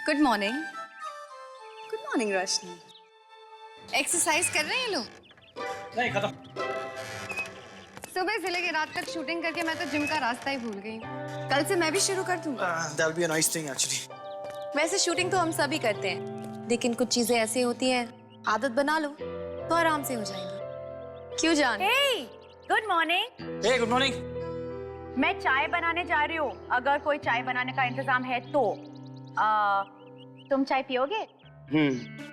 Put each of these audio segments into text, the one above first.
Good morning. Good morning रोशनी। Exercise कर रहे हैं लोग? नहीं, खत्म। सुबह से लेके रात तक शूटिंग करके मैं तो जिम का रास्ता ही भूल गई। कल से मैं भी शुरू कर दूंगा। That'll be a nice thing actually. वैसे शूटिंग तो हम सभी करते हैं, लेकिन कुछ चीजें ऐसी होती हैं, आदत बना लो तो आराम से हो जाएगी। क्यों जान? Hey, good morning. Hey, good morning. मैं चाय बनाने जा रही हूँ। अगर कोई चाय बनाने का इंतजाम है तो तुम चाय पियोगे?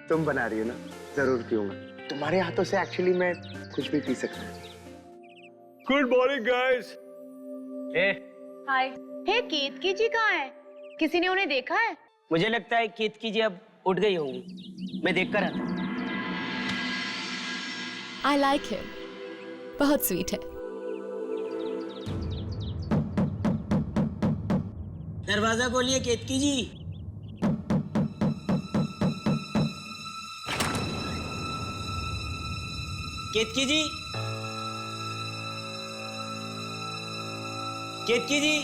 तुम बना रही हो ना, जरूर पीऊंगा। तुम्हारे हाथों से एक्चुअली मैं कुछ भी पी सकता हूँ। Good morning, guys. Hey. हाय। हे केतकी जी कहाँ है? किसी ने उन्हें देखा है? मुझे लगता है केतकी जी अब उठ गई होंगी। मैं देखकर आता हूँ। I like him. बहुत स्वीट है। दरवाजा खोलिए केतकी जी। केतकी जी, केतकी जी,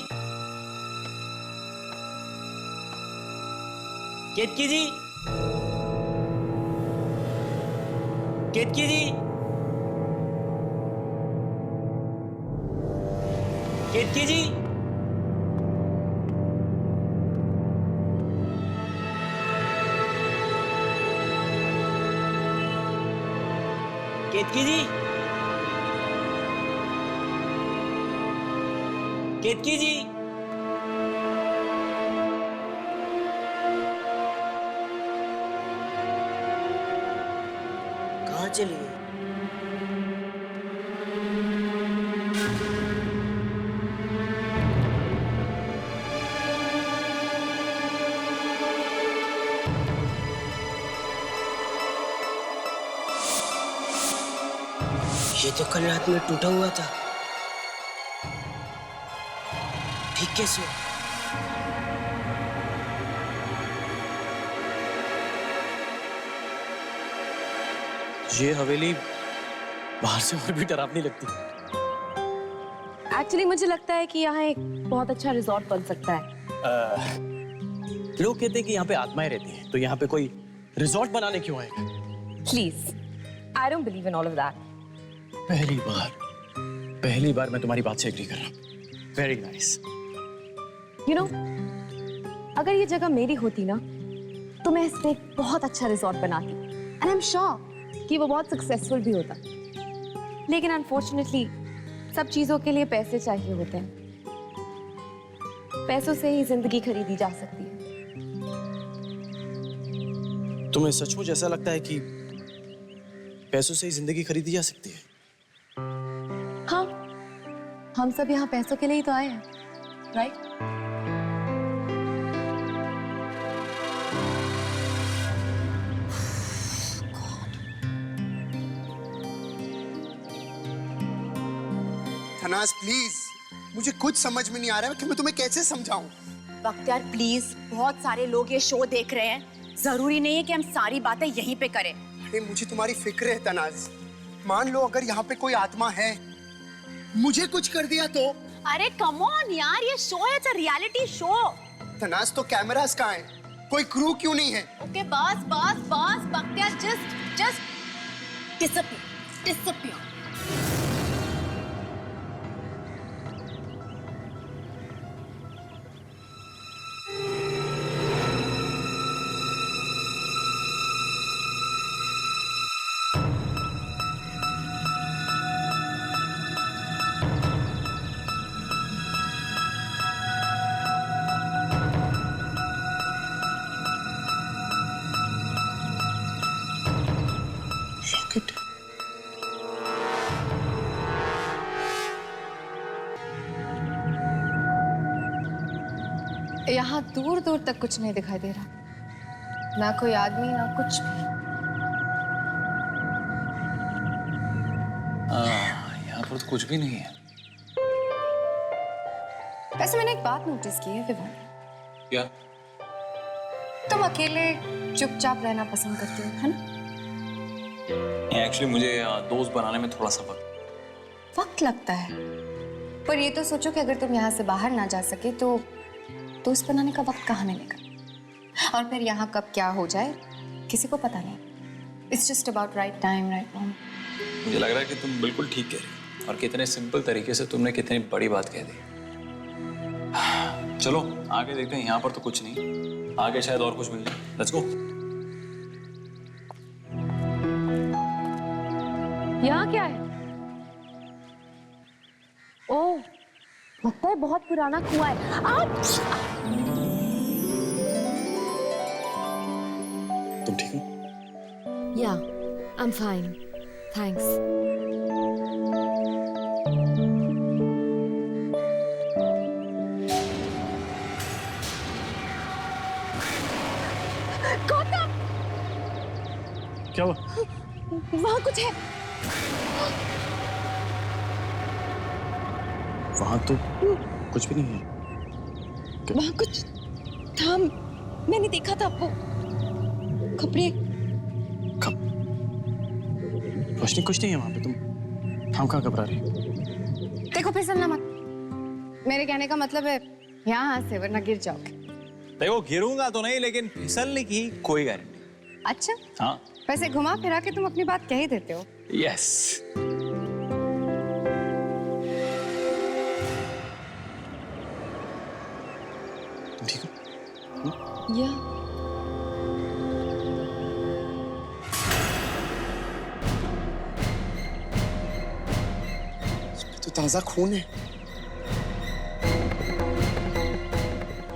केतकी जी, केतकी जी, केतकी जी, केतकी जी, केतकी जी, कहाँ चली गई? ये तो कल रात में टूटा हुआ था। ठीक कैसे? ये हवेली बाहर से और भी डरावनी लगती है। एक्चुअली मुझे लगता है कि यहाँ एक बहुत अच्छा रिजॉर्ट बन सकता है। लोग कहते हैं कि यहाँ पे आत्माएं रहती हैं, तो यहाँ पे कोई रिजॉर्ट बनाने क्यों आएगा? Please, I don't believe in all of that. पहली बार मैं तुम्हारी बात से एग्री कर रहा हूँ। Very nice. You know, अगर ये जगह मेरी होती ना, तो मैं इस पे एक बहुत अच्छा रिजॉर्ट बनाती। And I'm sure कि वो बहुत सक्सेसफुल भी होता। लेकिन अनफॉर्चुनेटली सब चीजों के लिए पैसे चाहिए होते हैं। पैसों से ही जिंदगी खरीदी जा सकती है। तुम्हें सचमुच ऐसा लगता है कि पैसों से ही जिंदगी खरीदी जा सकती है? हाँ, हम सब यहाँ पैसों के लिए ही तो आए हैं, राइट? थनाज प्लीज, मुझे कुछ समझ में नहीं आ रहा है कि मैं तुम्हें कैसे समझाऊं। बख्तियार प्लीज, बहुत सारे लोग ये शो देख रहे हैं। जरूरी नहीं है कि हम सारी बातें यहीं पे करें। अरे मुझे तुम्हारी फिक्र है तनाज। मान लो अगर यहाँ पे कोई आत्मा है, मुझे कुछ कर दिया तो? अरे कम ऑन यार, ये शो है, it's a reality show. Tanaz तो कैमरास कहाँ हैं? कोई क्रू क्यों नहीं है? ओके बस बस बस बख्तियार, जस्ट डिसअपीयर। लॉकेट। यहाँ दूर दूर तक कुछ नहीं दिखाई दे रहा, ना कोई आदमी ना कुछ भी। यहाँ पर तो कुछ भी नहीं है। वैसे मैंने एक बात नोटिस की है विवान। क्या? तुम अकेले चुपचाप रहना पसंद करते हो, है ना? एक्चुअली मुझे दोस्त बनाने में थोड़ा सा वक्त लगता है, पर ये तो सोचो कि अगर तुम यहाँ से बाहर ना जा सके तो दोस्त बनाने का वक्त कहाँ मिलेगा? और फिर यहाँ कब क्या हो जाए किसी को पता नहीं. It's just about right time, right moment. मुझे लग रहा है कि तुम बिल्कुल ठीक कह रही हो और कितने सिंपल तरीके से तुमने कितनी बड़ी बात कह दी. चलो आगे देखते हैं. यहाँ पर तो कुछ नहीं, आगे शायद और कुछ मिल जाए. Let's go. यहाँ क्या है? ओह, लगता है बहुत पुराना कुआं है. तुम ठीक हो? Yeah, I'm fine. Thanks. Gautam! क्या हुआ? वहाँ कुछ है. वहां तो कुछ भी नहीं है. वहाँ कुछ था. मैंने देखा था वो कपड़े. रोशनी कुछ नहीं है वहां पे. तुम हम कहाँ घबरा रहे? देखो फिसलना मत. मेरे कहने का मतलब है यहाँ से वरना गिर जाओगे. देखो गिरूंगा तो नहीं, लेकिन फिसलने की कोई गारंटी. अच्छा, हाँ. वैसे घुमा फिरा के तुम अपनी बात कह ही देते हो. यस. तुम ठीक हो? या तो ताजा खून है.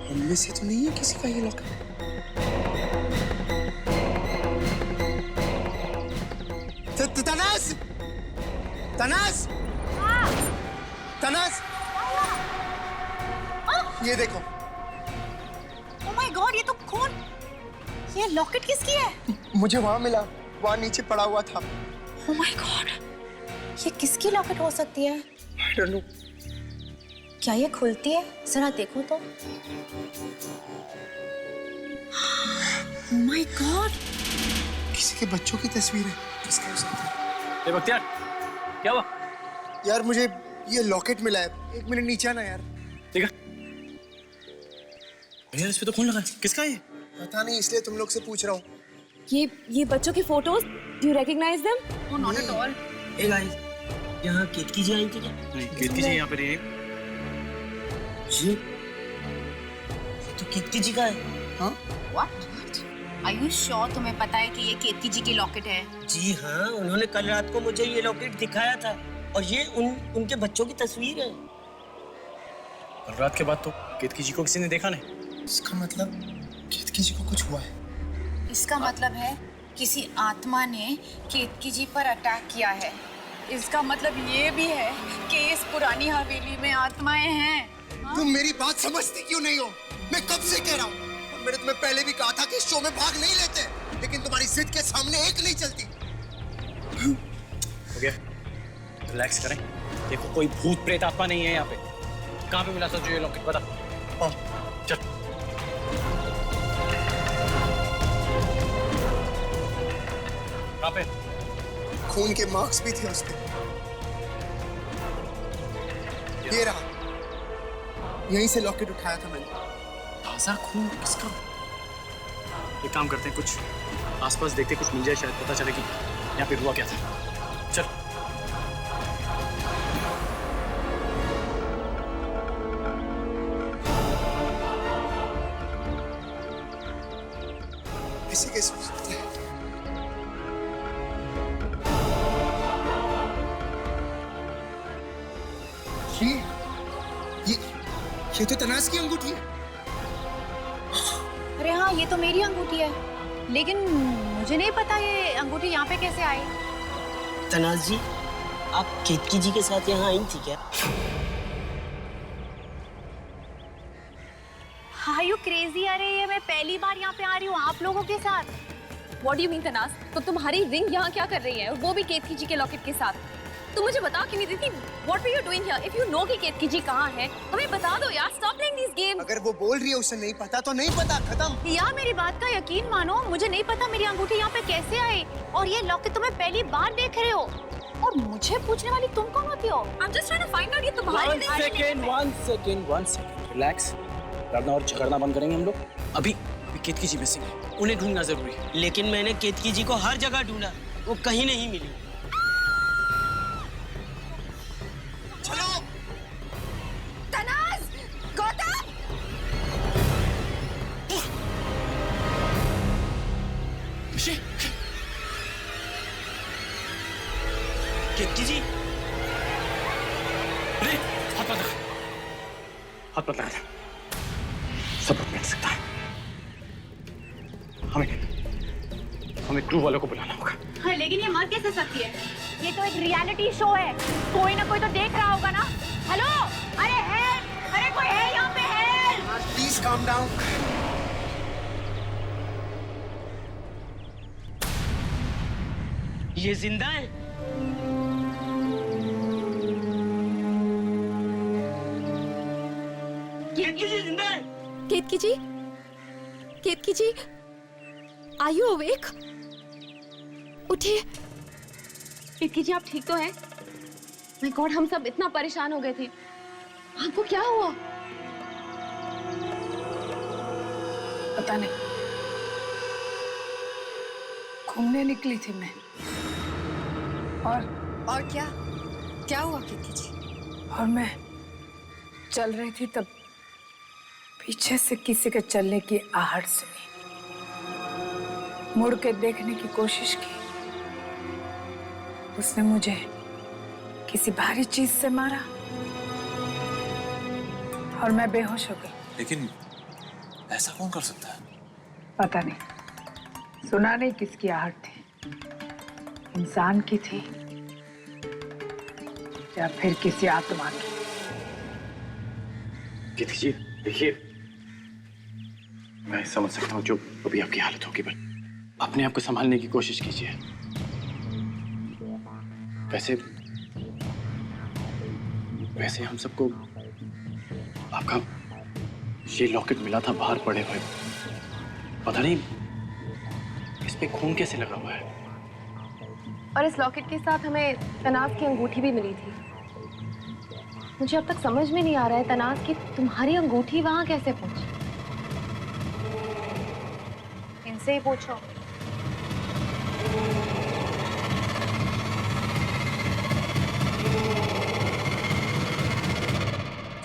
हममें से तो नहीं है किसी का ये लॉकेट. तनास! तनास! तनास! ये देखो. ओह माय गॉड, ये तो खून. ये लॉकेट किसकी है? मुझे वहां मिला. वहां नीचे पड़ा हुआ था. ओह माय गॉड, ये किसकी लॉकेट हो सकती है? I don't know. क्या ये खुलती है? जरा देखो तो. ओह माय गॉड, किसी के बच्चों की तस्वीर है. किसका हो सकता है? ए बख्तियार, क्या हुआ? यार मुझे ये लॉकेट मिला है. 1 मिनट नीचे आना यार. देखा? भैया इस पे तो खून लगा है. किसका है ये? पता नहीं, इसलिए तुम लोग से पूछ रहा हूँ. ये बच्चों की photos. Do you recognise them? Oh not at all. Hey guys, यहाँ केतकी जी आई थी क्या? नहीं, केतकी जी यहाँ पे नहीं है. ये तो केतकी जी का है. व्हाट? आर यू श्योर तुम्हें पता है कि ये केतकी जी की लॉकेट है? जी हाँ, उन्होंने कल रात को मुझे ये लॉकेट दिखाया था और ये उनके बच्चों की तस्वीर है. कल रात के बाद तो केतकी जी को किसी ने देखा नहीं. इसका मतलब केतकी जी को कुछ हुआ है. इसका मतलब है किसी आत्मा ने केतकी जी पर अटैक किया है. इसका मतलब ये भी है कि इस पुरानी हवेली में आत्माएं हैं. तुम मेरी बात समझती क्यों नहीं हो? मैं कब से कह रहा हूँ. और मैंने तुम्हें पहले भी कहा था कि इस शो में भाग नहीं लेते, लेकिन तुम्हारी जिद के सामने एक नहीं चलती. हो गया? रिलैक्स करें. देखो कोई भूत प्रेत आत्मा नहीं है यहाँ पे. कहाँ पे मिला सोचो ये लॉकेट? बता. चल. कहाँ पे? खून के मार्क्स भी थे उस पे. ये रहा. यहीं से लॉकेट उठाया था मैंने. ताजा खून किसका? एक काम करते हैं, कुछ आसपास देखते, कुछ मिल जाए, शायद पता चले कि यहाँ पे हुआ क्या था. चल. ऐसे कैसे हो सकता है? ये तो तनास की अंगूठी है. अरे हाँ, ये तो मेरी अंगूठी है, लेकिन मुझे नहीं पता ये अंगूठी यहाँ पे कैसे आई. तनाज जी, आप केतकी जी के साथ यहाँ आई थी क्या? Are you crazy? अरे ये मैं पहली बार यहाँ पे आ रही हूँ आप लोगों के साथ. What do you mean, तनास? तो तुम्हारी रिंग यहाँ क्या कर रही है? वो भी केतकी जी के लॉकेट के साथ. तुम मुझे बता क्यों नहीं देती? What were you doing here? If you know कि केतकी जी कहाँ है, हमें बता दो यार. Stop playing these games. अगर वो बोल रही है उसे नहीं पता तो नहीं पता. खत्म. यार मेरी बात का यकीन मानो, मुझे नहीं पता मेरी अंगूठी यहाँ पे कैसे आई, और ये लॉकेट तुम्हें पहली बार देख रहे हो और मुझे पूछने वाली तुम कौन होती हो? I'm just trying to find out ये तुम्हारी One second. Relax. लड़ना और झगड़ना बंद करेंगे हम लोग. अभी केतकी जी मिसिंग है, उन्हें ढूंढना जरूरी है। लेकिन मैंने केतकी जी को हर जगह ढूंढा, वो कहीं नहीं मिली। चलो। तनाज, गौतम, केतकी जी, अरे हाथ मत लगा, हाथ मत लगा, सब रुक नहीं सकता है। हमें क्रू वालों को बुलाना होगा। हाँ, लेकिन ये मर कैसे सकती है? ये तो एक रियलिटी शो है, कोई ना कोई तो देख रहा होगा ना। हेलो, अरे हेल्प, अरे कोई है यहाँ पे, हेल्प। Please calm down. ये जिंदा है? केतकी जी जिंदा है? केतकी जी, केतकी जी, आर यू अवेक? उठिए। केतकी जी, आप ठीक तो हैं? माय गॉड, हम सब इतना परेशान हो गए थे। आपको क्या हुआ? पता नहीं, घूमने निकली थी मैं, और क्या हुआ केतकी जी? और मैं चल रही थी तब पीछे से किसी के चलने की आहट सुनी। मुड़ के देखने की कोशिश की, उसने मुझे किसी भारी चीज से मारा और मैं बेहोश हो गई। लेकिन ऐसा कौन कर सकता है? पता नहीं, सुना नहीं किसकी आहट थी, इंसान की थी या फिर किसी आत्मा की। केतकी जी देखिए, मैं समझ सकता हूँ जो अभी आपकी हालत होगी, पर अपने आप को संभालने की कोशिश कीजिए। वैसे हम सबको आपका ये लॉकेट मिला था बाहर पड़े हुए, पता नहीं इस पे खून कैसे लगा हुआ है। और इस लॉकेट के साथ हमें तनाज की अंगूठी भी मिली थी। मुझे अब तक समझ में नहीं आ रहा है तनाज की तुम्हारी अंगूठी वहां कैसे पहुंची। इनसे ही पूछो।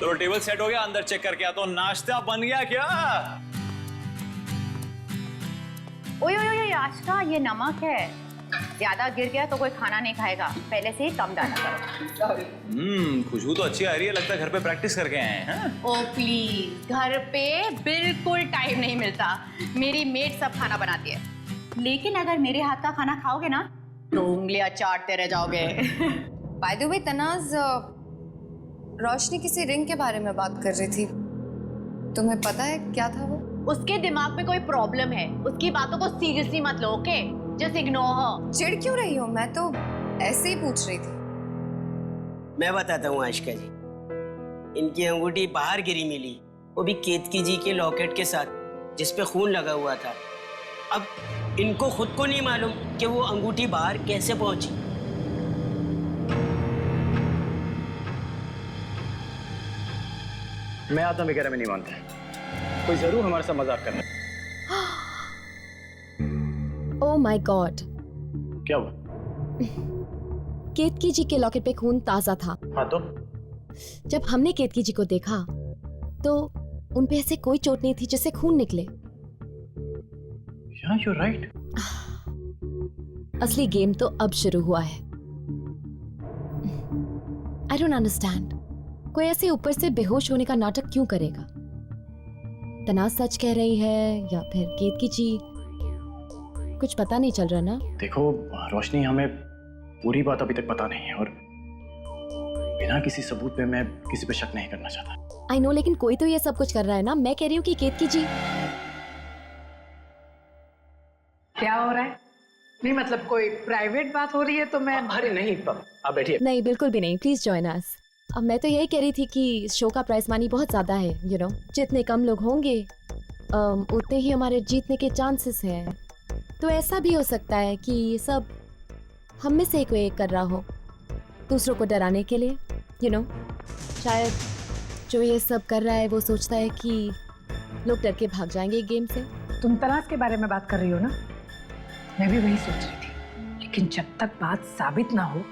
चलो टेबल सेट हो गया, अंदर चेक करके आता हूं। नाश्ता बन गया क्या? ओए ओए ओए आशका, ये नमक है, ज्यादा गिर गया तो कोई खाना नहीं खाएगा, पहले से ही कम डाला करो। खुशबू तो अच्छी आ रही है, लगता है घर पे प्रैक्टिस करके आए हैं। हाँ? ओ प्लीज, घर पे बिल्कुल टाइम नहीं मिलता, मेरी मेड सब खाना बनाती है, लेकिन अगर मेरे हाथ का खाना खाओगे ना तो उंगलियां चाटते रह जाओगे। बाय द वे तनाज, रोशनी किसी रिंग के बारे में बात कर रही थी, तुम्हें पता है क्या था वो? उसके दिमाग में कोई प्रॉब्लम है, उसकी बातों को सीरियसली मत लो, ओके? Just ignore her. चिढ़ क्यों रही हो? मैं तो ऐसे ही पूछ रही थी। मैं बताता हूँ आशिका जी, इनकी अंगूठी बाहर गिरी मिली, वो भी केतकी जी के लॉकेट के साथ जिसपे खून लगा हुआ था। अब इनको खुद को नहीं मालूम कि वो अंगूठी बाहर कैसे पहुंची। मैं आत्मा वगैरह में नहीं मानता, कोई जरूर हमारे साथ मजाक कर रहा है। ओह माय गॉड, क्या हुआ? केतकी जी के लॉकेट पे खून ताजा था। हाँ तो? जब हमने केतकी जी को देखा तो उन पे ऐसे कोई चोट नहीं थी जिससे खून निकले। Yeah, you're right. असली गेम तो अब शुरू हुआ है। I don't understand. कोई ऐसे ऊपर से बेहोश होने का नाटक क्यों करेगा? तनाज सच कह रही है या फिर केतकी जी? कुछ पता नहीं चल रहा ना। देखो रोशनी, हमें पूरी बात अभी तक पता नहीं है और बिना किसी सबूत पे मैं किसी पे शक नहीं करना चाहता। आई नो, लेकिन कोई तो ये सब कुछ कर रहा है ना। मैं कह रही हूँ कि केतकी जी। क्या हो रहा है? नहीं मतलब कोई प्राइवेट बात हो रही है तो मैं। अरे नहीं, आप बैठिए। नहीं, बिल्कुल भी नहीं, प्लीज जॉइन अस। अब मैं तो यही कह रही थी कि शो का प्राइस मनी बहुत ज्यादा है, यू नो। जितने कम लोग होंगे उतने ही हमारे जीतने के चांसेस हैं। तो ऐसा भी हो सकता है कि ये सब हम में से कोई एक कर रहा हो, दूसरों को डराने के लिए, यू नो। शायद जो ये सब कर रहा है वो सोचता है कि लोग डर के भाग जाएंगे गेम से। तुम तलाश के बारे में बात कर रही हो ना? मैं भी वही सोच रही थी, लेकिन जब तक बात साबित ना हो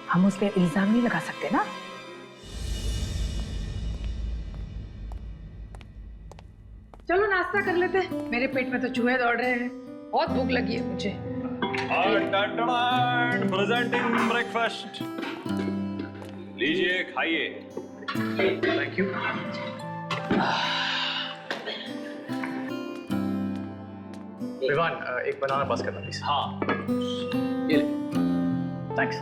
हम उस पर इल्जाम नहीं लगा सकते ना। चलो नाश्ता कर लेते हैं, मेरे पेट में तो चूहे दौड़ रहे हैं, बहुत भूख लगी है मुझे। प्रेजेंटिंग ब्रेकफास्ट, लीजिए खाइए। Thank you. विवान, एक बनाना पास करना प्लीज। हाँ, ये ले। थैंक्स।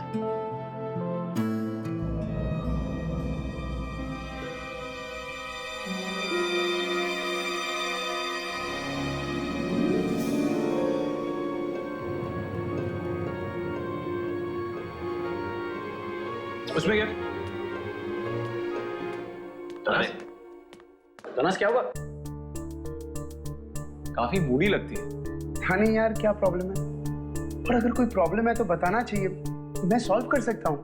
उसमें क्या? तनास, तनास क्या हुआ? काफी मूडी लगती है। हाँ नहीं यार, क्या प्रॉब्लम है? और अगर कोई प्रॉब्लम है तो बताना चाहिए, मैं सॉल्व कर सकता हूँ।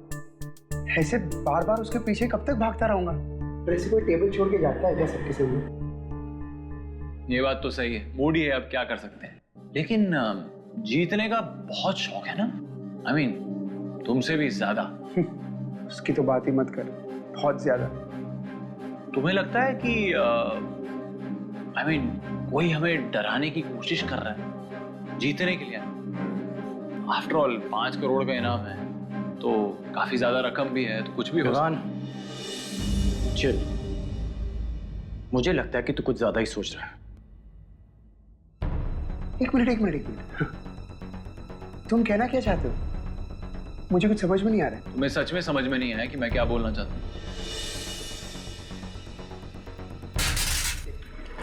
ऐसे बार बार उसके पीछे कब तक भागता रहूंगा? और ऐसे कोई टेबल छोड़ के जाता है क्या सबके सामने? ये बात तो सही है, मूडी है, अब क्या कर सकते हैं। लेकिन जीतने का बहुत शौक है ना, I mean, तुमसे भी ज्यादा। उसकी तो बात ही मत कर, बहुत ज्यादा। तुम्हें लगता है कि I mean, कोई हमें डराने की कोशिश कर रहा है जीतने के लिए? आफ्टर ऑल 5 करोड़ का इनाम है, तो काफी ज्यादा रकम भी है, तो कुछ भी हो सकता है। चिल, मुझे लगता है कि तू कुछ ज्यादा ही सोच रहा है। एक मिनट। तुम कहना क्या चाहते हो? मुझे कुछ समझ में नहीं आ रहा है। तुम्हें सच में समझ में नहीं आया कि मैं क्या बोलना चाहता हूँ?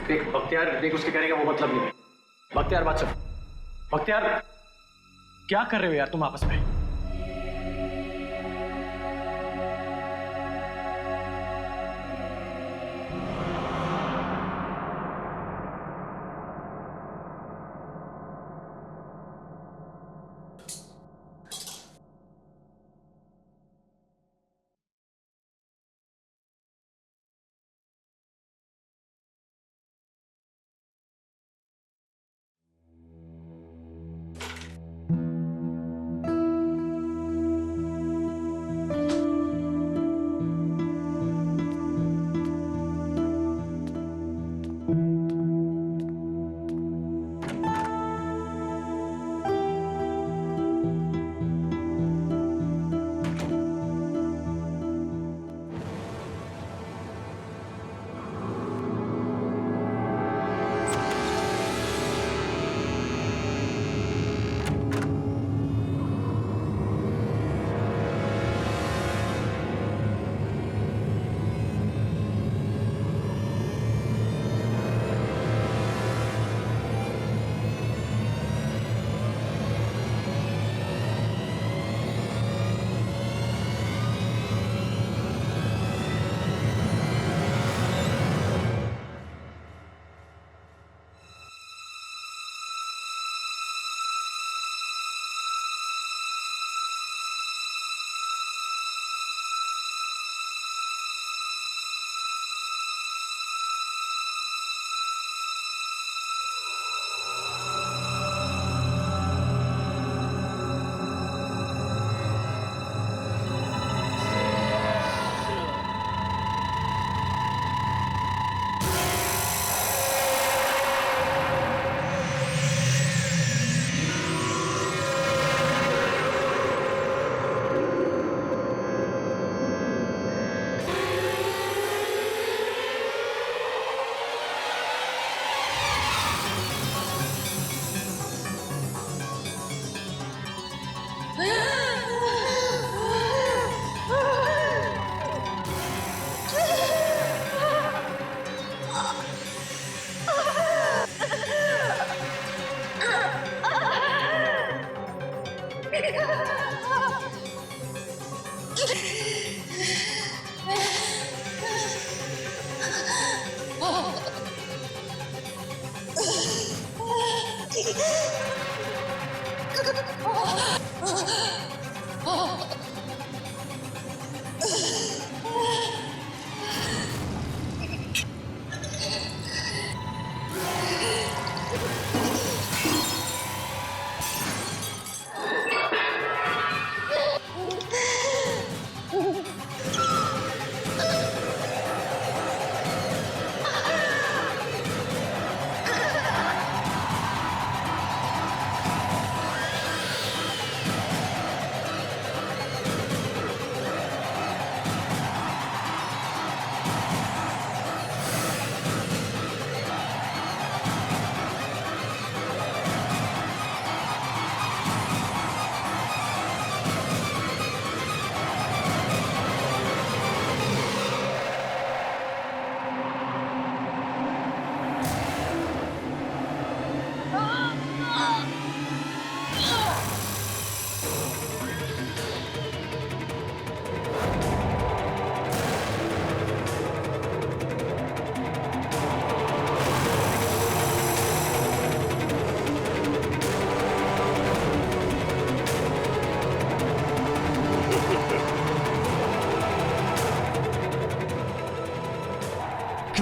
देख बख्तियार, देख उसके कहने का वो मतलब नहीं है। बख्तियार बात सुन। बख्तियार, क्या कर रहे हो यार तुम आपस में?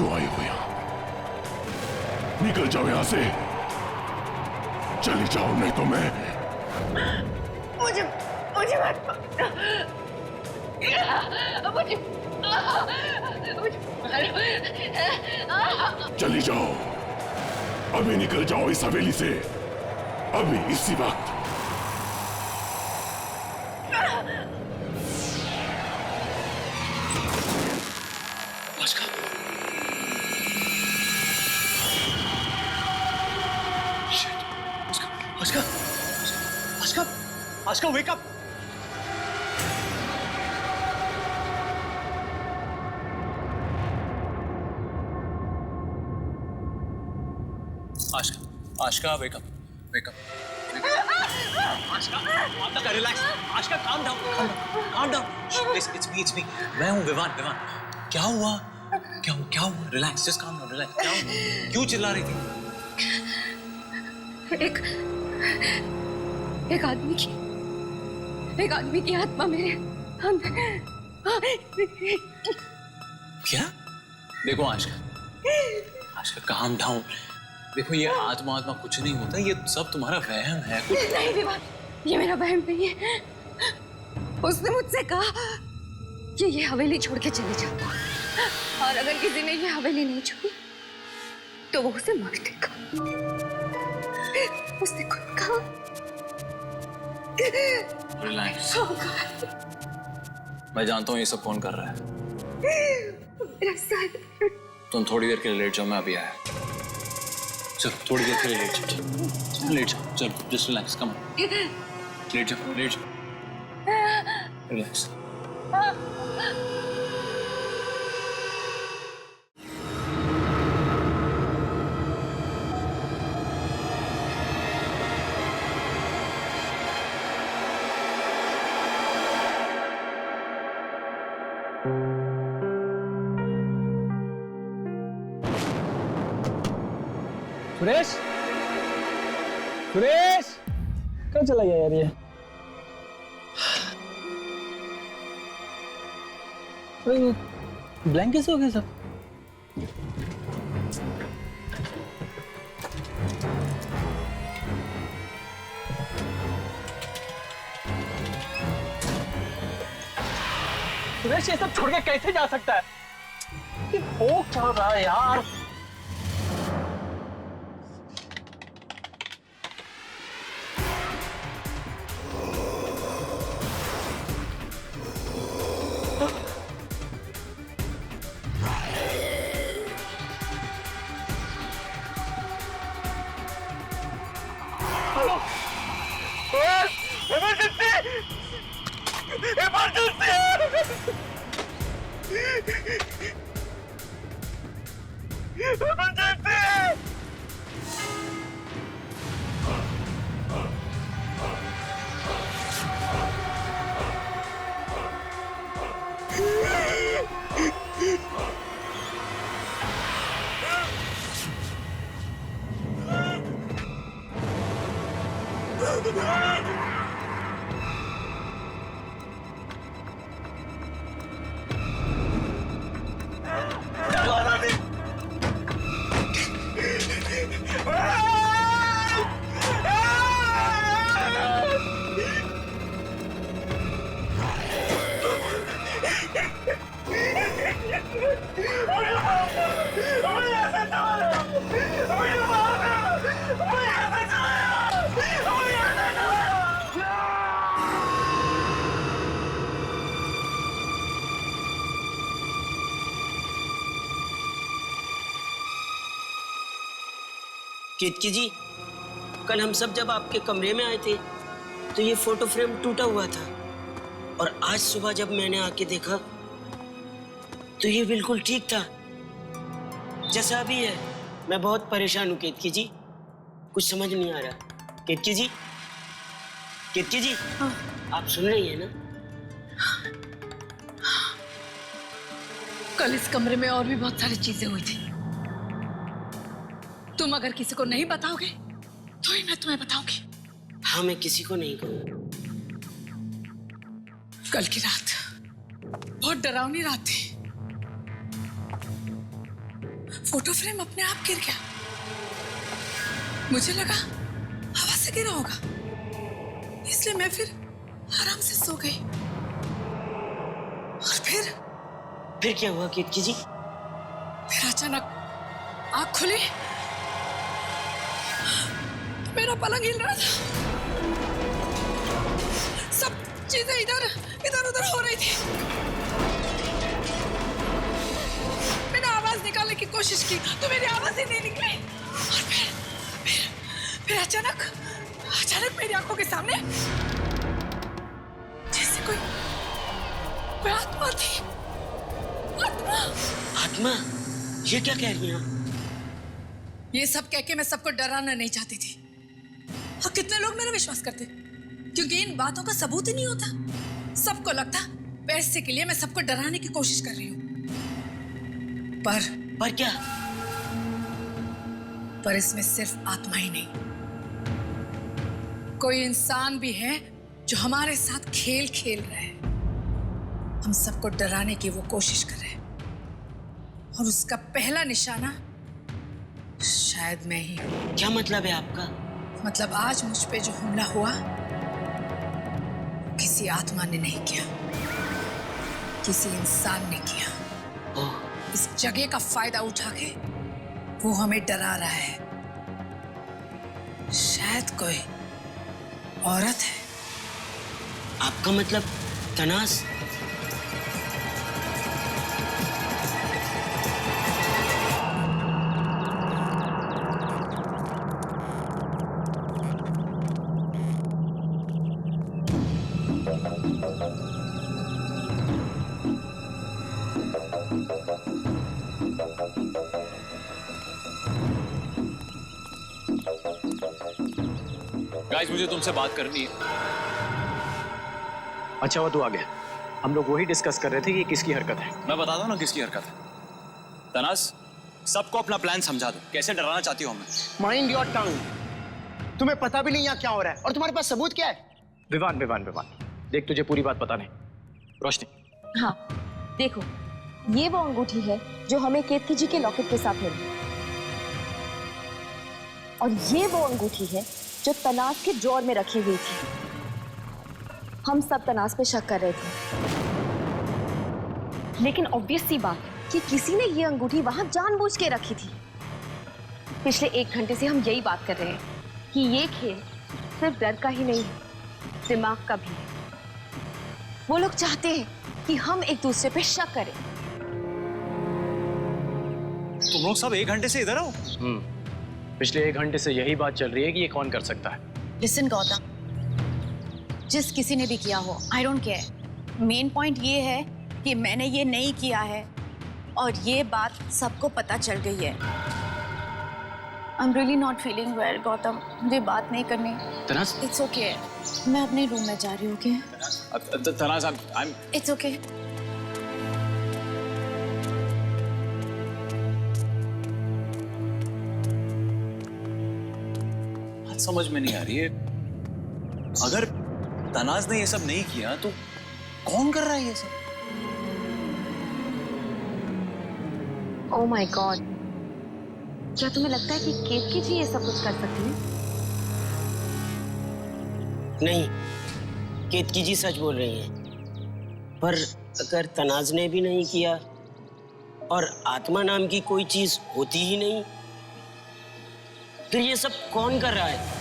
क्यों आई हो यहाँ? निकल जाओ यहाँ से, चली जाओ, नहीं तो मैं मुझे मत चली जाओ, अभी निकल जाओ इस हवेली से, अभी इसी वक्त। Ashka, wake up! Ashka, wake up. Ashka, relax. Ashka, calm down. It's me. मैं हूँ विवान. क्या हुआ? Relax, just calm down, relax. क्या हुआ? क्यों चिल्ला रही थी? एक आदमी की आत्मा मेरे अंदर। क्या? देखो आशका calm down. देखो ये आत्मा कुछ नहीं होता, ये सब तुम्हारा वहम है। कुछ नहीं विवान, ये मेरा वहम नहीं है। उसने मुझसे कहा कि ये हवेली छोड़ के चले जाओ, और अगर किसी ने ये हवेली नहीं छोड़ी तो वो उसे मार देगा। उसने खुद कहा। रिलैक्स। मैं जानता हूँ ये सब कौन कर रहा है। मेरा सर। तुम थोड़ी देर के लिए लेट जाओ, मैं अभी आया। चलो थोड़ी देर के लिए लेट जाओ, चलो जस्ट रिलैक्स, कम ऑन, लेट जाओ, रिलैक्स। सुरेश कहाँ चला गया यार ये? ब्लैंक कैसे हो गए सब? सुरेश ये सब छोड़ के कैसे जा सकता है? ये भोग चल रहा है यार। केतकी जी, कल हम सब जब आपके कमरे में आए थे तो ये फोटो फ्रेम टूटा हुआ था, और आज सुबह जब मैंने आके देखा तो ये बिल्कुल ठीक था जैसा अभी है। मैं बहुत परेशान हूँ केतकी जी, कुछ समझ नहीं आ रहा। केतकी जी, आप सुन रही हैं ना? कल इस कमरे में और भी बहुत सारी चीजें हुई थी। तुम अगर किसी को नहीं बताओगे तो ही मैं तुम्हें बताऊंगी। हाँ, मैं किसी को नहीं कहूँगा। कल की रात बहुत डरावनी रात थी। फोटो फ्रेम अपने आप गिर गया। मुझे लगा हवा से गिरा होगा, इसलिए मैं फिर आराम से सो गई। और फिर क्या हुआ केतकी जी? फिर अचानक आँख खुली, मेरा पलंग हिल रहा था, सब चीजें इधर इधर उधर हो रही थी। मैंने आवाज निकालने की कोशिश की तो मेरी आवाज ही नहीं निकली। और फिर अचानक मेरी आंखों के सामने जैसे कोई आत्मा थी। आत्मा? ये क्या कह रही हैं? ये सब कह के मैं सबको डराना नहीं चाहती थी, और कितने लोग मेरा विश्वास करते, क्योंकि इन बातों का सबूत ही नहीं होता। सबको लगता पैसे के लिए मैं सबको डराने की कोशिश कर रही हूँ। पर क्या? पर इसमें सिर्फ आत्मा ही नहीं, कोई इंसान भी है जो हमारे साथ खेल खेल रहा है। हम सबको डराने की वो कोशिश कर रहे हैं, और उसका पहला निशाना शायद मैं ही हूं। क्या मतलब है आपका? मतलब आज मुझ पे जो हमला हुआ किसी आत्मा ने नहीं किया, किसी इंसान ने किया। इस जगह का फायदा उठा के वो हमें डरा रहा है। शायद कोई औरत है। आपका मतलब तनास? गाइस, मुझे तुमसे बात करनी है। अच्छा हुआ तू आ गया। हम लोग वही डिस्कस कर रहे थे कि किसकी हरकत है। मैं बताता हूँ ना किसकी हरकत है। तनास, सबको अपना प्लान समझा दो, कैसे डराना चाहती हो हमें। Mind your tongue. तुम्हें पता भी नहीं यहाँ क्या हो रहा है, और तुम्हारे पास सबूत क्या है? विवान विवान विवान, देख तुझे पूरी बात पता नहीं। रोशनी, हाँ देखो, ये वो अंगूठी है जो हमें केतकी जी के लॉकेट के साथ मिली, और ये वो अंगूठी है जो तनास के ड्रॉर में रखी हुई थी। हम सब तनास पे शक कर रहे थे, लेकिन ऑब्वियस सी बात कि किसी ने ये अंगूठी वहां जानबूझ के रखी थी। पिछले 1 घंटे से हम यही बात कर रहे हैं कि ये खेल सिर्फ डर का ही नहीं, दिमाग का भी है। वो लोग चाहते हैं कि हम एक दूसरे पे शक करें। तुम लोग सब 1 घंटे से इधर हो? पिछले 1 घंटे से यही बात चल रही है कि ये कौन कर सकता है। लिसन गौतम, जिस किसी ने भी किया हो, I don't care. Main point ये है कि मैंने ये नहीं किया है, और ये बात सबको पता चल गई है। I am really not feeling well Gautam, मुझे बात नहीं करनी। तनास, इट्स ओके, मैं अपने रूम में जा रही हूँ। Okay thanks, it's okay. समझ में नहीं आ रही है, अगर तनाज ने ये सब नहीं किया तो कौन कर रहा है ये सब? ओह माय गॉड, क्या तुम्हें लगता है कि केतकी जी ये सब कुछ कर सकती है? नहीं, केतकी जी सच बोल रही हैं। पर अगर तनाज ने भी नहीं किया और आत्मा नाम की कोई चीज होती ही नहीं, फिर ये सब कौन कर रहा है?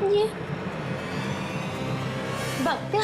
ये भक्त्या,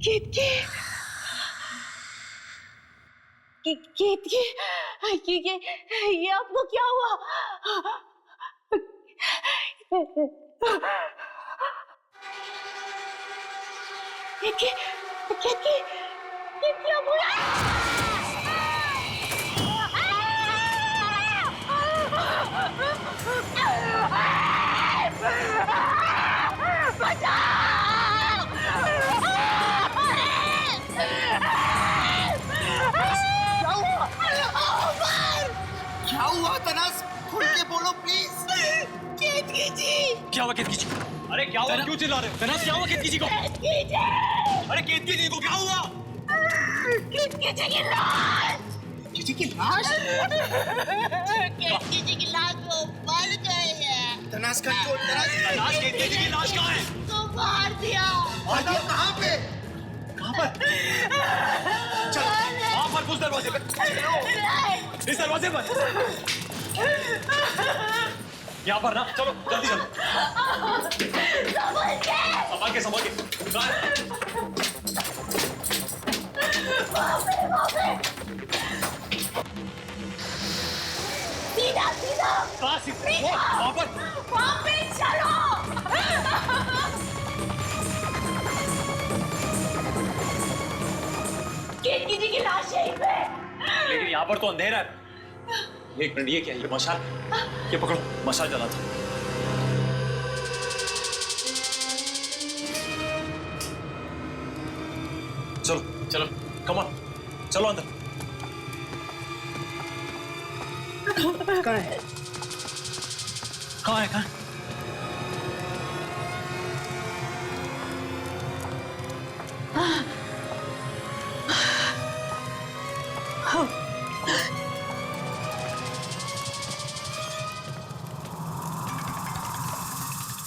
ये आपको क्या हुआ? क्या बोला? क्या हुआ तनास? खुल के बोलो प्लीज। केतकी जी, क्या हुआ केतकी जी? अरे क्या हुआ? क्यों चिल्ला रहे हो? तनास क्या हुआ केतकी जी को? अरे केतकी जी को क्या हुआ? केतकी जी की लाश! किसी की लाश? केतकी जी की लाश वो मर गई है। तनास कंट्रोल, तनास। केतकी जी की लाश कहाँ है? तो मार दिया। बताओ कहाँ पे? कहाँ पर? चलो वहाँ पर उस दरवाजे पे। इस दरवाजे पर। यहाँ पर ना, चलो जल्दी चलो। संभाल के संभाल के। सीधा सीधा कहाँ सीधा? वो वहाँ पर। वहाँ पे चलो। केतकी जी की लाश यहीं पे। लेकिन यहाँ पर तो अंधेरा है। एक मिनट, ये क्या है? ये मशाल, ये पकड़ो, मशाल जला था। चलो चलो, कम ऑन, चलो अंदर। कहाँ है? कहाँ है? कहाँ?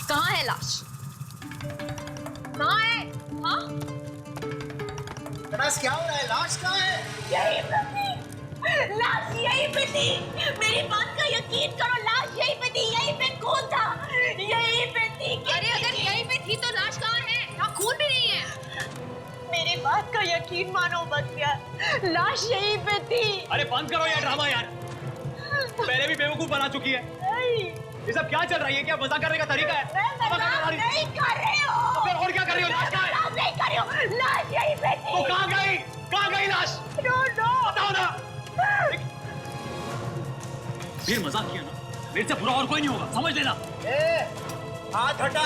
कहाँ है लाश? कहाँ है? हाँ? तनास क्या हो रहा है? लाश कहाँ है? यहीं पे थी। लाश यहीं पे थी। मेरी बात का यकीन करो, लाश यहीं पे थी। यहीं पे खून था। यहीं पे थी। अरे अगर यहीं पे थी तो लाश कहाँ है? यहाँ खून भी नहीं है। मेरी बात का यकीन मानो मत यार, लाश यहीं पे थी। अरे बंद करो यार ड्रामा यार। पहले भी बेवकूफ बना चुकी है। नहीं, ये सब क्या चल रहा है? ये क्या मजाक करने का तरीका है? मैं मजाक नहीं कर रही हूँ। तो फिर और क्या कर रही हो? लाश कहाँ है? मजाक नहीं कर रही हूँ। लाश यहीं पे थी। तो कहाँ गई? कहाँ गई लाश? बताओ ना। फिर मजाक किया ना, मेरे से बुरा और कोई नहीं होगा, समझ लेना। हाथ हटा।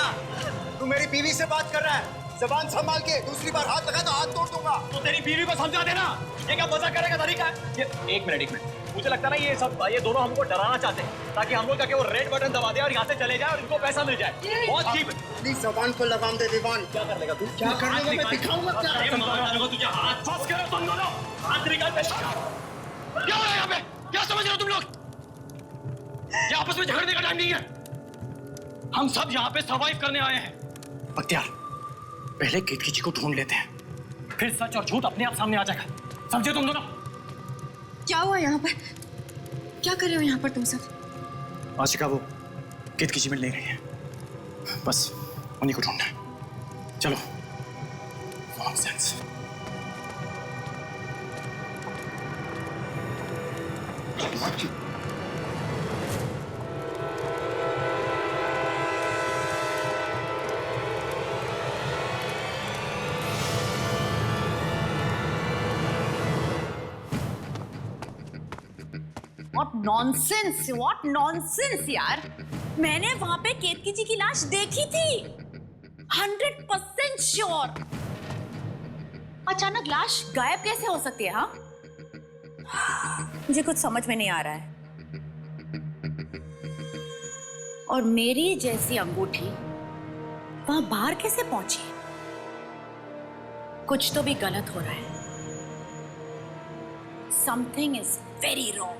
तू मेरी बीवी से बात कर रहा है, जबान संभाल के। दूसरी बार हाथ लगा तो हाथ तोड़ दूंगा। तो तेरी बीवी को समझा देना। ये क्या मजाक करने का तरीका है? ये एक मिनट, मुझे लगता है ना ये दोनों हमको डराना चाहते हैं, ताकि हम लोग जाके वो रेड बटन दबा दे और यहाँ से चले जाए और इनको पैसा मिल जाए। बहुत चीप है। प्लीज जबान को लगाम दे दीवान। क्या कर लेगा तू? क्या कर लेगा? मैं दिखाऊंगा क्या। तुझे हाथ फंस करो तुम दोनों। हाथ निकाल पे। क्या हो रहा है यहाँ पे? क्या समझ रहे हो तुम लोग? ये आपस में झगड़ने का टाइम नहीं है। हम सब यहाँ पे सर्वाइव करने आए हैं। बख्तियार, पहले केतकी जी को ढूंढ लेते हैं, फिर सच और झूठ अपने आप सामने आ जाएगा। समझे तुम दोनों? क्या हुआ यहाँ पर? क्या कर रहे हो यहाँ पर तुम सब? आशिका वो केतकी जी मिल नहीं रही है, बस उन्हीं को ढूंढना है। चलो। नॉनसेंस। What nonsense यार। मैंने वहां पे केतकी जी की लाश देखी थी, 100% श्योर। अचानक लाश गायब कैसे हो सकती है? हाँ, मुझे कुछ समझ में नहीं आ रहा है। और मेरी जैसी अंगूठी वहां बाहर कैसे पहुंची? कुछ तो भी गलत हो रहा है। Something is very wrong.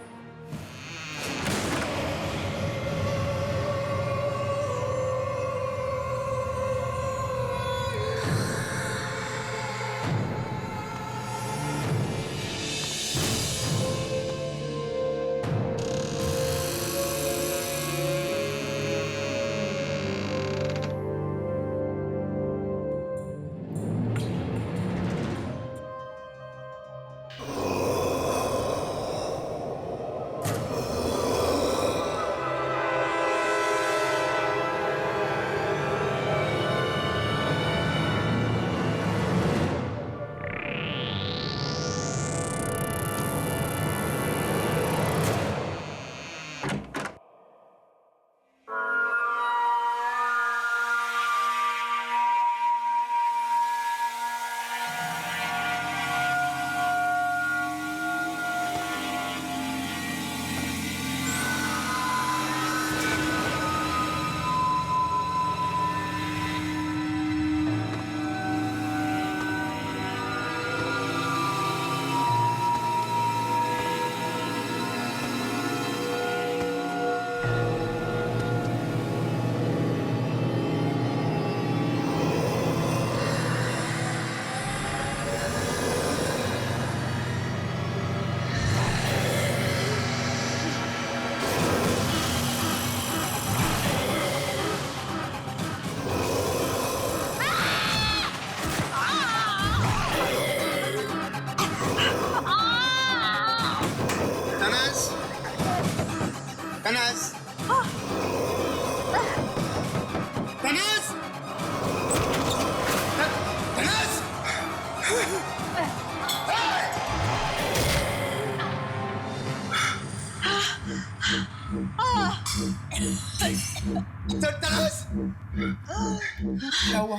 सरतनास! क्या हुआ?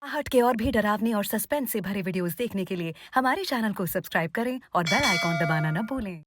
आहट के और भी डरावनी और सस्पेंस से भरे वीडियोस देखने के लिए हमारे चैनल को सब्सक्राइब करें और बेल आइकॉन दबाना न भूलें।